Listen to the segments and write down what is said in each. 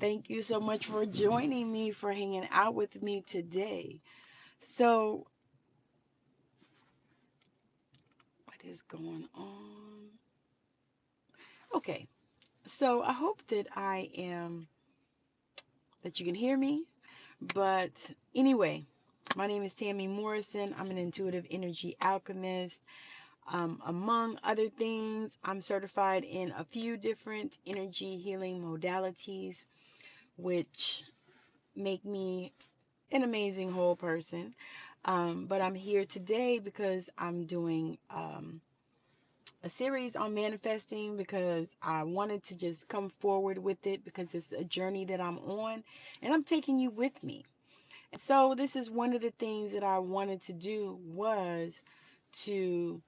Thank you so much for joining me, for hanging out with me today. So, what is going on? Okay, so I hope that you can hear me. But anyway, my name is Tammi Morrison. I'm an intuitive energy alchemist. Among other things, I'm certified in a few different energy healing modalities, which make me an amazing whole person. But I'm here today because I'm doing a series on manifesting because I wanted to just come forward with it because it's a journey that I'm on and I'm taking you with me. And so this is one of the things that I wanted to do was to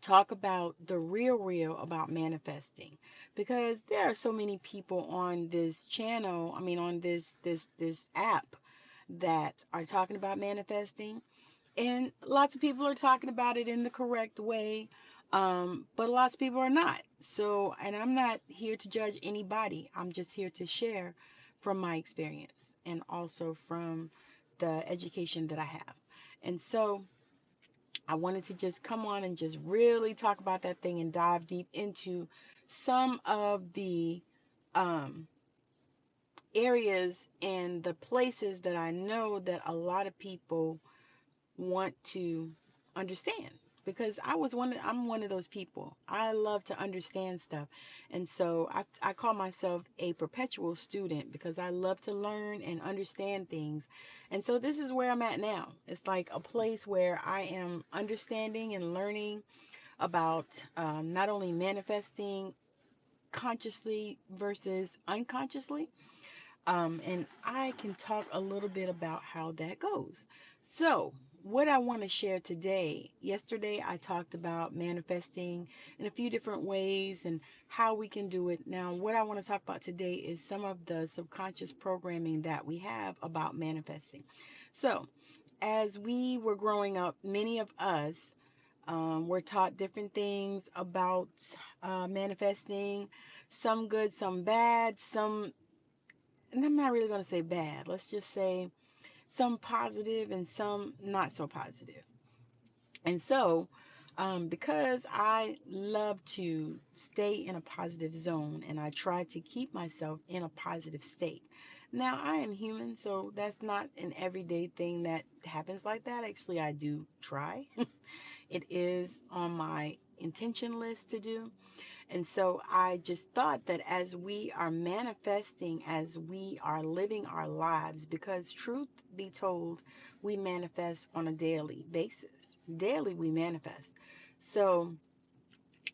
talk about the real about manifesting, because there are so many people on this channel, on this app, that are talking about manifesting, and lots of people are talking about it in the correct way, but lots of people are not. So, and I'm not here to judge anybody. I'm just here to share from my experience and also from the education that I have. And so I wanted to just come on and just really talk about that thing and dive deep into some of the um, areas and the places that I know that a lot of people want to understand, because I'm one of those people. I love to understand stuff. And so I call myself a perpetual student because I love to learn and understand things. And so this is where I'm at now. It's like a place where I am understanding and learning about not only manifesting consciously versus unconsciously, and I can talk a little bit about how that goes. So, what I want to share today, yesterday I talked about manifesting in a few different ways and how we can do it. Now, what I want to talk about today is some of the subconscious programming that we have about manifesting. So, as we were growing up, many of us were taught different things about manifesting, some good, some bad, some, and I'm not really going to say bad. Let's just say some positive and some not so positive. And so, because I love to stay in a positive zone and I try to keep myself in a positive state. Now, I am human, so that's not an everyday thing that happens like that. Actually, I do try. It is on my intention list to do. And so I just thought that as we are manifesting, as we are living our lives, because truth be told, we manifest on a daily basis. Daily we manifest. So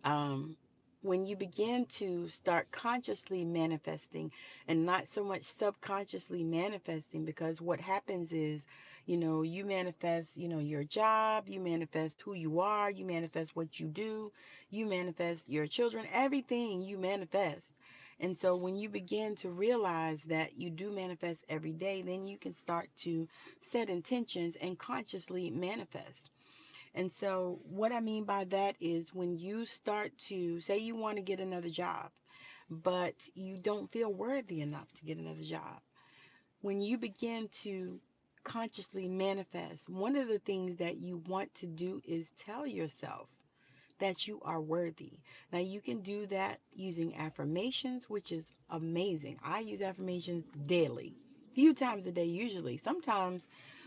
um, when you begin to start consciously manifesting and not so much subconsciously manifesting, because what happens is, you manifest, your job, you manifest who you are, you manifest what you do, you manifest your children, everything you manifest. And so when you begin to realize that you do manifest every day, then you can start to set intentions and consciously manifest. And so, what I mean by that is when you start to say you want to get another job, but you don't feel worthy enough to get another job. When you begin to consciously manifest, one of the things that you want to do is tell yourself that you are worthy. Now, you can do that using affirmations, which is amazing. I use affirmations daily, few times a day, usually. Sometimes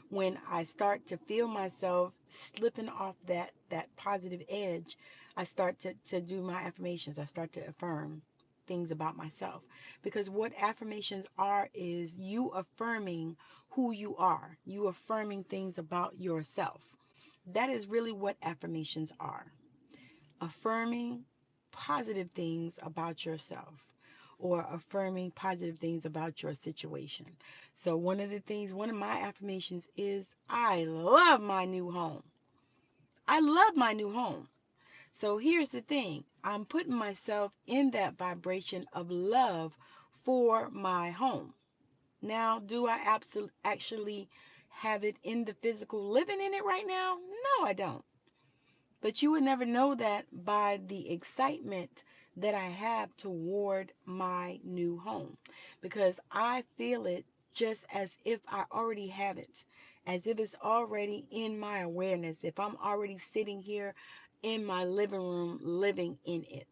when I start to feel myself slipping off that positive edge, I start to do my affirmations. I start to affirm things about myself. Because what affirmations are is you affirming who you are. You affirming things about yourself. That is really what affirmations are. Affirming positive things about yourself, or affirming positive things about your situation. So one of my affirmations is, I love my new home. I love my new home. So here's the thing. I'm putting myself in that vibration of love for my home. Now, do I actually have it in the physical living in it right now? No, I don't. But you would never know that by the excitement that I have toward my new home, because I feel it just as if I already have it, as if it's already in my awareness, if I'm already sitting here in my living room living in it.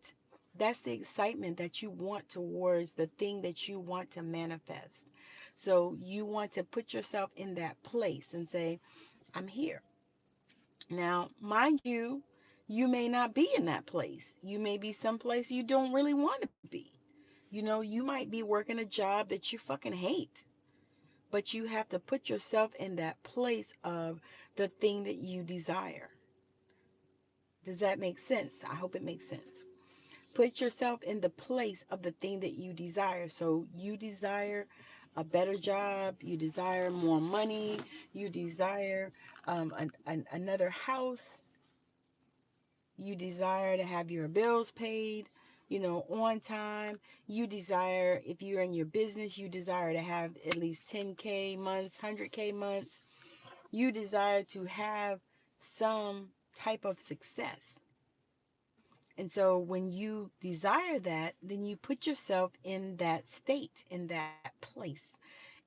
That's the excitement that you want towards the thing that you want to manifest. So you want to put yourself in that place and say, I'm here. Now, mind you, you may not be in that place. You may be someplace you don't really want to be. You might be working a job that you fucking hate, but you have to put yourself in that place of the thing that you desire. Does that make sense? I hope it makes sense. Put yourself in the place of the thing that you desire. So you desire a better job, you desire more money, you desire another house, you desire to have your bills paid, on time. You desire, if you're in your business, you desire to have at least 10K months, 100K months. You desire to have some type of success. And so when you desire that, then you put yourself in that state, in that place.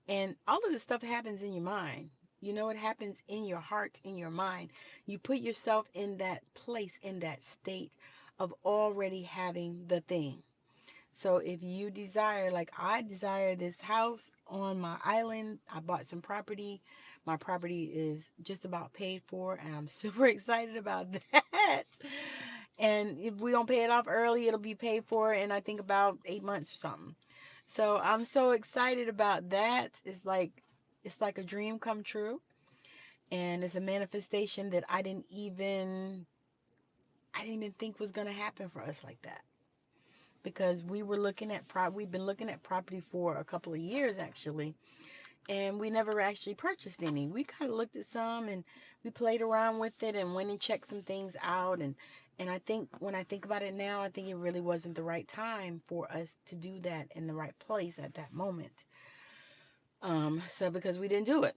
And all of this stuff happens in your mind. It happens in your heart, in your mind. You put yourself in that place, in that state of already having the thing. So if you desire, like I desire this house on my island, I bought some property. My property is just about paid for, and I'm super excited about that. And if we don't pay it off early, it'll be paid for in, I think, about 8 months or something. So I'm so excited about that. It's like a dream come true, and it's a manifestation that I didn't even think was gonna happen for us like that, because we've been looking at property for a couple of years actually, and we never actually purchased any. We kind of looked at some, and we played around with it and went and checked some things out, and I think when I think about it now, I think it really wasn't the right time for us to do that in the right place at that moment. So because we didn't do it,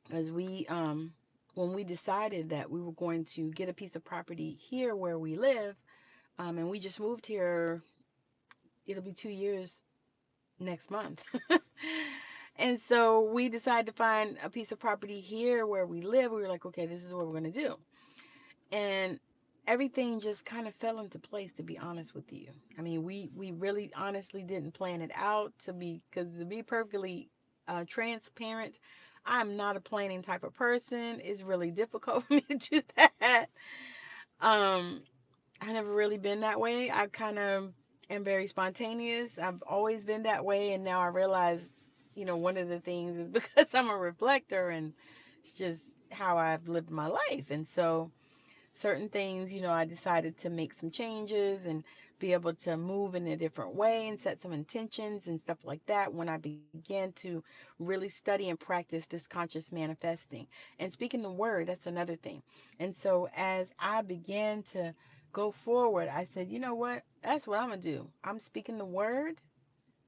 because when we decided that we were going to get a piece of property here where we live, and we just moved here, it'll be 2 years next month. And so we decided to find a piece of property here where we live. We were like, okay, this is what we're going to do. And everything just kind of fell into place, to be honest with you. I mean, we really honestly didn't plan it out, because to be perfectly transparent, I'm not a planning type of person. It's really difficult for me to do that. Um, I've never really been that way. I kind of am very spontaneous. I've always been that way, and now I realize, one of the things is because I'm a reflector, and it's just how I've lived my life. And so certain things, I decided to make some changes and be able to move in a different way and set some intentions and stuff like that when I began to really study and practice this conscious manifesting. And speaking the word, that's another thing. And so as I began to go forward, I said, you know what? That's what I'm going to do. I'm speaking the word.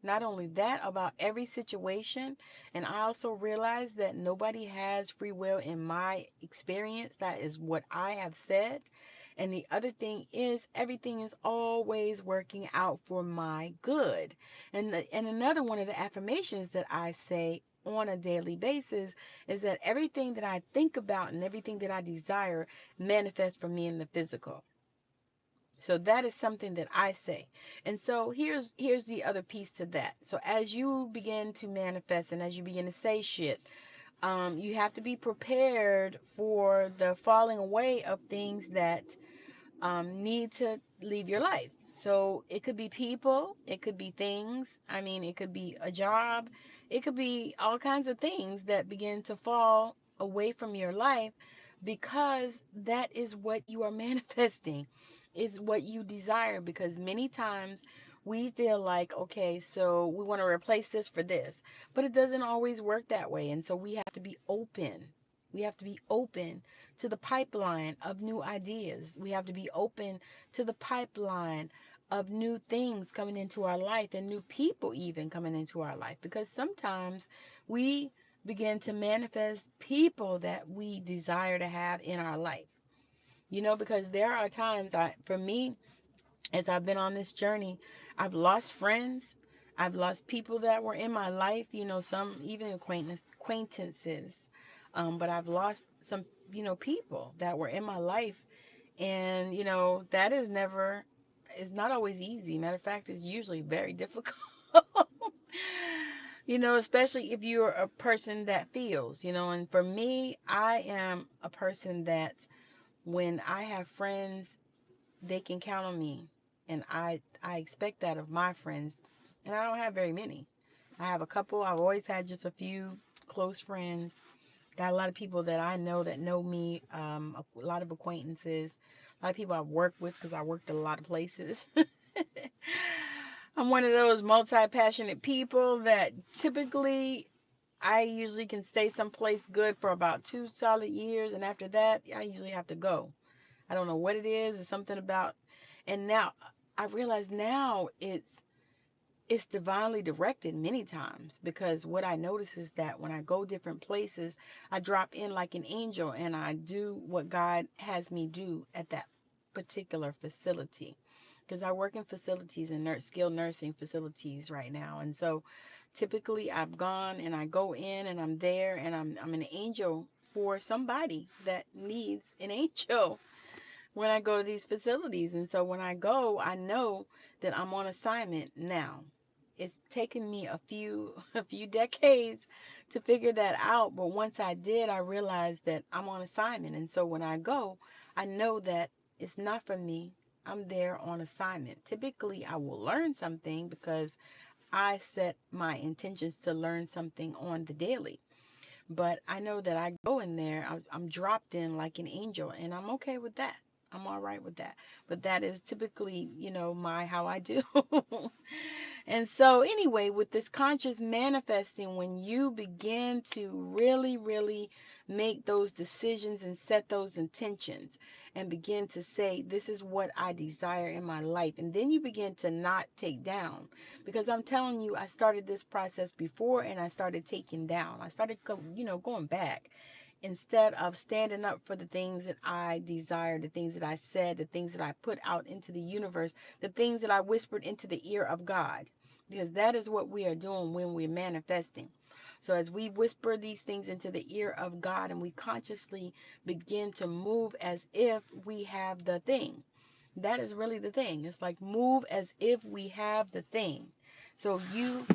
Not only that, about every situation. And I also realized that nobody has free will in my experience. That is what I have said. And the other thing is, everything is always working out for my good. And another one of the affirmations that I say on a daily basis is that everything that I think about and everything that I desire manifests for me in the physical. So that is something that I say. And so here's the other piece to that. So as you begin to manifest and as you begin to say shit, you have to be prepared for the falling away of things that need to leave your life. So it could be people, it could be things. I mean, it could be a job, it could be all kinds of things that begin to fall away from your life, because that is what you are manifesting, is what you desire. Because many times we feel like, okay, so we want to replace this for this, but it doesn't always work that way. And so we have to be open. We have to be open to the pipeline of new ideas. We have to be open to the pipeline of new things coming into our life, and new people even coming into our life, because sometimes we begin to manifest people that we desire to have in our life. Because there are times, for me, As I've been on this journey, I've lost friends. I've lost people that were in my life, some even acquaintances. But I've lost some, people that were in my life. And, that is not always easy. Matter of fact, it's usually very difficult. Especially if you're a person that feels, and for me, I am a person that when I have friends, they can count on me. And I expect that of my friends. And I don't have very many. I have a couple. I've always had just a few close friends. Got a lot of people that I know that know me, a lot of acquaintances, a lot of people I've worked with because I worked a lot of places. I'm one of those multi-passionate people that typically I usually can stay someplace good for about 2 solid years, and after that, I usually have to go. I don't know what it is. It's something about, and now I realize now it's divinely directed many times, because what I notice is that when I go different places, I drop in like an angel and I do what God has me do at that particular facility. Because I work in facilities and skilled nursing facilities right now. And so typically I've gone and I go in and I'm there and I'm an angel for somebody that needs an angel when I go to these facilities. And so when I go, I know that I'm on assignment now. It's taken me a few decades to figure that out, but once I did, I realized that I'm on assignment. And so when I go, I know that it's not for me. I'm there on assignment. Typically, I will learn something because I set my intentions to learn something on the daily. But I know that I go in there, I'm dropped in like an angel, and I'm okay with that. I'm all right with that. But that is typically, my how I do. And so, anyway, with this conscious manifesting, when you begin to really, really make those decisions and set those intentions and begin to say, this is what I desire in my life. And then you begin to not take down. Because I'm telling you, I started this process before and I started taking down. I started, going back. Instead of standing up for the things that I desire, the things that I said, the things that I put out into the universe, the things that I whispered into the ear of God. Because that is what we are doing when we're manifesting. So as we whisper these things into the ear of God and we consciously begin to move as if we have the thing. That is really the thing. It's like move as if we have the thing. So you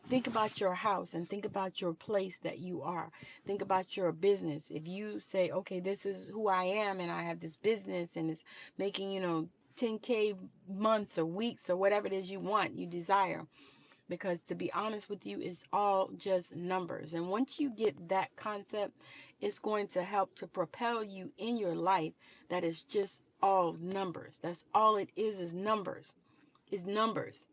think about your house and think about your place that you are. Think about your business. If you say, okay, this is who I am and I have this business and it's making, 10K months or weeks or whatever it is you want, you desire. Because to be honest with you, it's all just numbers. And once you get that concept, it's going to help to propel you in your life that is just all numbers. That's all it is numbers. Is numbers.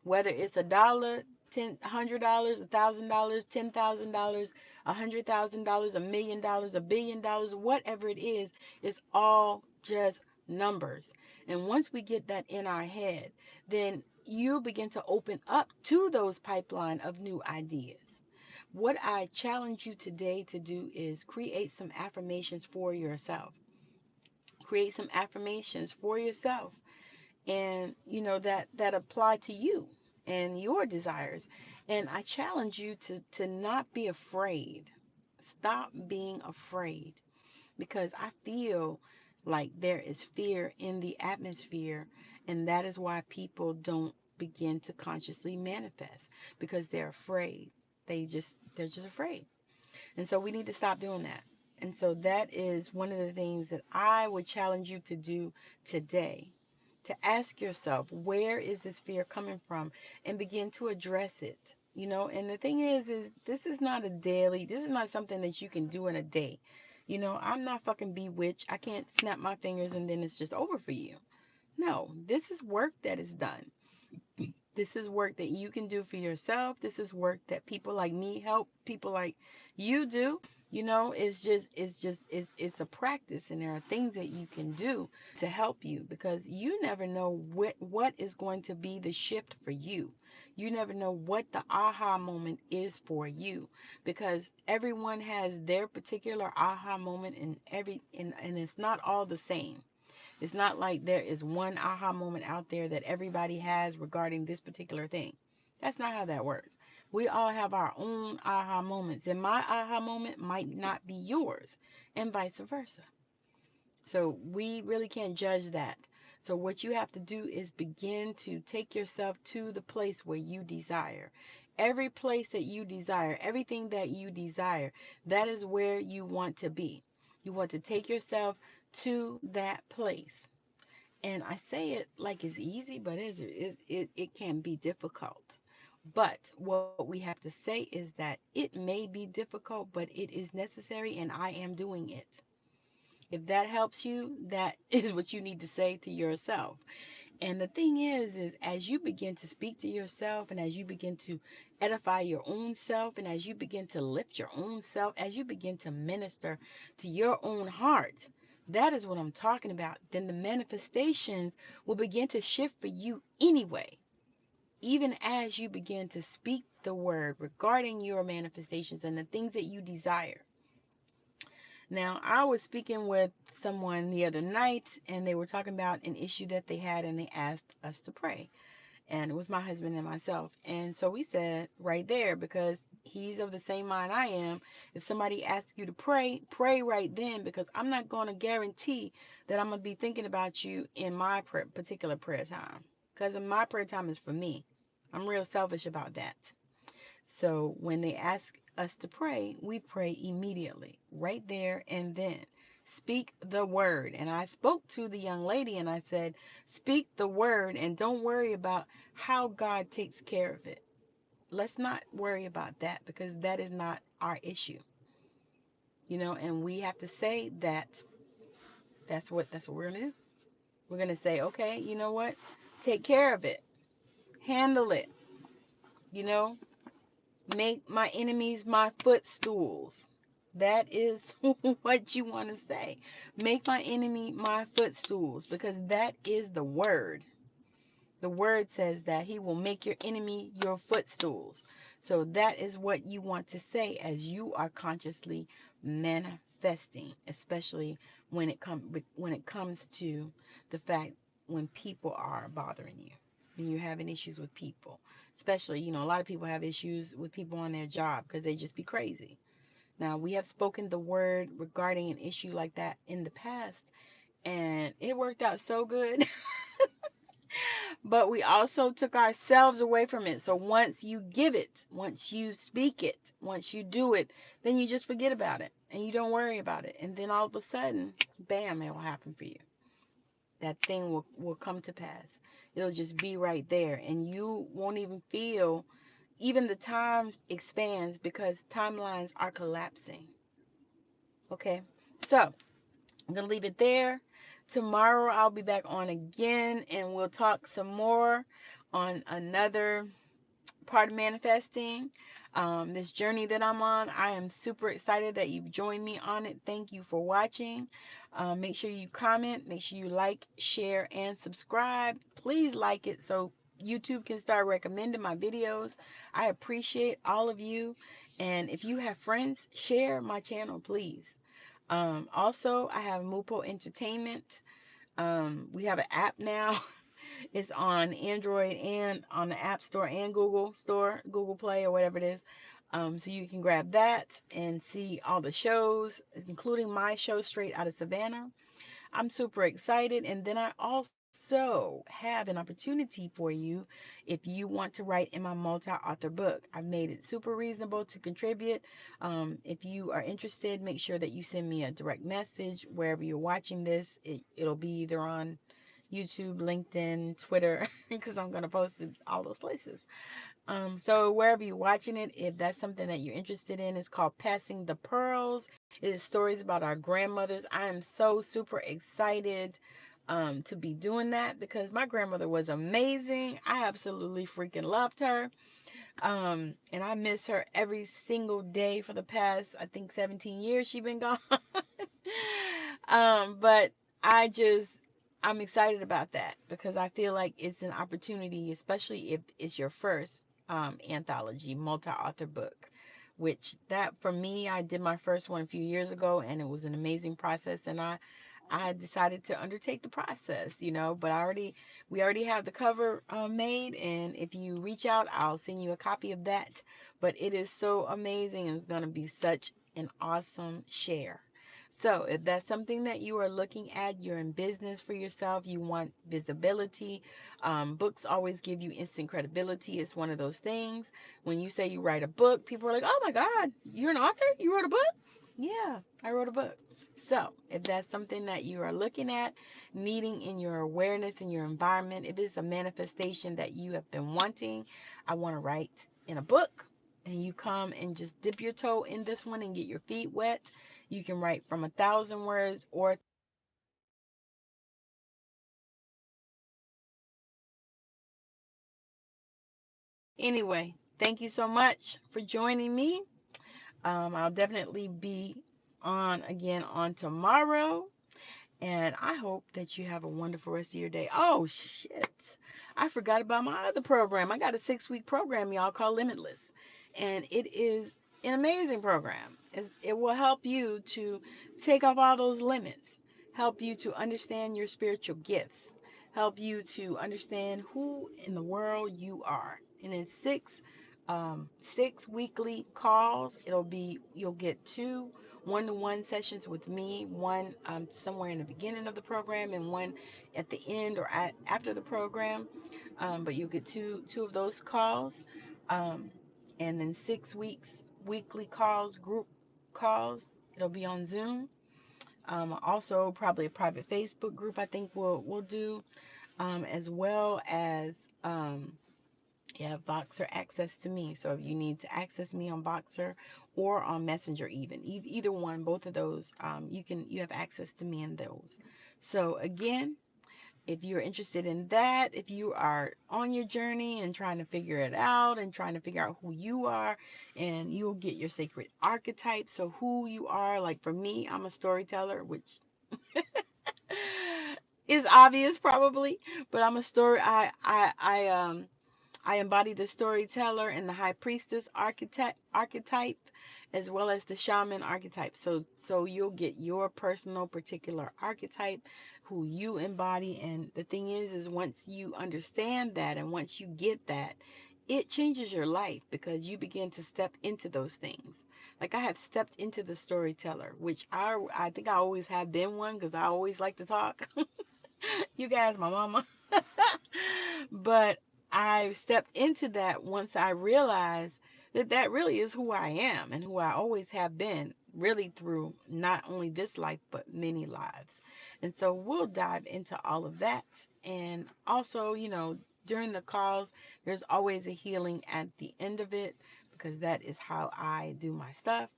Whether it's $1, $100, $1,000, $10,000, $100,000, $1,000,000, $1 billion, whatever it is, it's all just numbers. And once we get that in our head, then you begin to open up to those pipeline of new ideas. What I challenge you today to do is create some affirmations for yourself. Create some affirmations for yourself, and that apply to you and your desires. And I challenge you to not be afraid. Stop being afraid, because I feel like there is fear in the atmosphere, and that is why people don't begin to consciously manifest, because they're afraid. They're just afraid. And so we need to stop doing that. And so that is one of the things that I would challenge you to do today, to ask yourself, where is this fear coming from, and begin to address it. And the thing is this is not this is not something that you can do in a day. I'm not fucking bewitched. I can't snap my fingers and then it's just over for you. No, this is work that is done. This is work that you can do for yourself. This is work that people like me help people like you do. It's a practice, and there are things that you can do to help you, because you never know what is going to be the shift for you. You never know what the aha moment is for you, because everyone has their particular aha moment, and it's not all the same. It's not like there is one aha moment out there that everybody has regarding this particular thing. That's not how that works. We all have our own aha moments, and my aha moment might not be yours, and vice versa. So we really can't judge that. So what you have to do is begin to take yourself to the place where you desire. Every place that you desire, everything that you desire, that is where you want to be. You want to take yourself to that place. And I say it like it's easy, but it can be difficult. But what we have to say is that it may be difficult, but it is necessary, and I am doing it. If that helps you, that is what you need to say to yourself. And the thing is as you begin to speak to yourself, and as you begin to edify your own self, and as you begin to lift your own self, as you begin to minister to your own heart, that is what I'm talking about. Then the manifestations will begin to shift for you anyway. Even as you begin to speak the word regarding your manifestations and the things that you desire. Now, I was speaking with someone the other night, and they were talking about an issue that they had, and they asked us to pray. And it was my husband and myself. And so we said right there, because he's of the same mind I am, if somebody asks you to pray, pray right then, because I'm not going to guarantee that I'm going to be thinking about you in my particular prayer time. Because my prayer time is for me. I'm real selfish about that. So when they ask us to pray, we pray immediately, right there and then. Speak the word. And I spoke to the young lady and I said, speak the word and don't worry about how God takes care of it. Let's not worry about that, because that is not our issue. And we have to say that that's what we're going to do. We're going to say, okay, you know what? Take care of it. Handle it. Make my enemies my footstools. That is what you want to say. Make my enemy my footstools, because that is the word. The word says that he will make your enemy your footstools. So that is what you want to say as you are consciously manifesting, especially when it comes to the fact when people are bothering you, when you're having issues with people. Especially, a lot of people have issues with people on their job because they just be crazy. Now, we have spoken the word regarding an issue like that in the past, and it worked out so good. But we also took ourselves away from it. So once you give it, once you speak it, once you do it, then you just forget about it and you don't worry about it. And then all of a sudden, bam, it will happen for you. That thing will come to pass. It'll just be right there, and you won't even feel, even the time expands because timelines are collapsing. Okay, so I'm going to leave it there. Tomorrow I'll be back on again, and we'll talk some more on another part of manifesting. This journey that I'm on. I am super excited that you've joined me on it. Thank you for watching. Make sure you comment, make sure you like, share, and subscribe. Please like it so YouTube can start recommending my videos. I appreciate all of you. And if you have friends, share my channel, please. Also, I have Mupo Entertainment. We have an app now. It's on Android and on the App Store and Google Store, Google Play or whatever it is. So you can grab that and see all the shows, including my show, Straight Out of Savannah. I'm super excited. And then I also have an opportunity for you if you want to write in my multi-author book. I've made it super reasonable to contribute. If you are interested, make sure that you send me a direct message wherever you're watching this. It'll be either on YouTube, LinkedIn, Twitter, because I'm going to post it all those places. So wherever you're watching it, if that's something that you're interested in, it's called Passing the Pearls. It is stories about our grandmothers. I am so super excited to be doing that because my grandmother was amazing. I absolutely freaking loved her. And I miss her every single day for the past, I think, 17 years she's been gone. But I'm excited about that because I feel like it's an opportunity, especially if it's your first anthology, multi-author book, which that for me, I did my first one a few years ago and it was an amazing process. And I I decided to undertake the process, but we already have the cover made, and if you reach out, I'll send you a copy of that. But it is so amazing, and it's going to be such an awesome share. So if that's something that you are looking at, you're in business for yourself, you want visibility, books always give you instant credibility. It's one of those things. When you say you write a book, people are like, oh my God, you're an author? You wrote a book? Yeah, I wrote a book. So, if that's something that you are looking at, needing in your awareness, in your environment, if it's a manifestation that you have been wanting, I want to write in a book, and you come and just dip your toe in this one and get your feet wet, you can write from 1,000 words or anyway. Thank you so much for joining me. I'll definitely be on again on tomorrow. And I hope that you have a wonderful rest of your day. Oh, shit. I forgot about my other program. I got a 6-week program, y'all, called Limitless. And it is an amazing program. It will help you to take off all those limits, help you to understand your spiritual gifts, help you to understand who in the world you are. And it's six weekly calls. You'll get 2 one-to-one sessions with me, one somewhere in the beginning of the program and one at the end or after the program. But you'll get two of those calls, um, and then 6 weeks weekly calls, group calls. It'll be on Zoom. Also, probably a private Facebook group. I think we'll do, as well as you have Voxer access to me. So if you need to access me on Voxer or on Messenger, even either one, both of those, you have access to me in those. So again, if you're interested in that, if you are on your journey and trying to figure it out and trying to figure out who you are, and you'll get your sacred archetype. So who you are, like for me, I'm a storyteller, which is obvious probably, but I'm a story. I embody the storyteller and the high priestess archetype, as well as the shaman archetype. So you'll get your personal particular archetype, who you embody. And the thing is once you understand that and once you get that, it changes your life because you begin to step into those things. Like I have stepped into the storyteller, which I think I always have been one because I always like to talk. You guys, my mama. But I stepped into that once I realized that that really is who I am and who I always have been, really through not only this life, but many lives. And so we'll dive into all of that. And also, during the calls, there's always a healing at the end of it because that is how I do my stuff.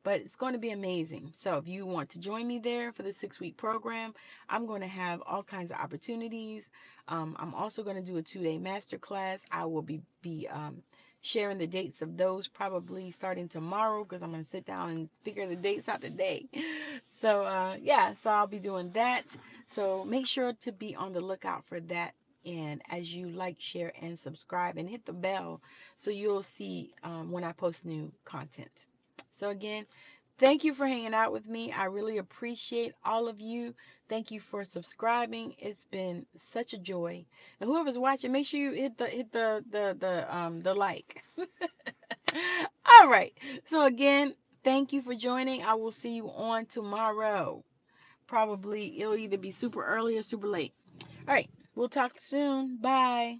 But it's going to be amazing. So if you want to join me there for the 6-week program, I'm going to have all kinds of opportunities. I'm also going to do a 2-day masterclass. I will be sharing the dates of those probably starting tomorrow because I'm going to sit down and figure the dates out today. So yeah, so I'll be doing that. So make sure to be on the lookout for that. And as you like, share, and subscribe, and hit the bell so you'll see when I post new content. So again, thank you for hanging out with me. I really appreciate all of you. Thank you for subscribing. It's been such a joy. And whoever's watching, make sure you hit the like. All right. So again, thank you for joining. I will see you on tomorrow. Probably it'll either be super early or super late. All right. We'll talk soon. Bye.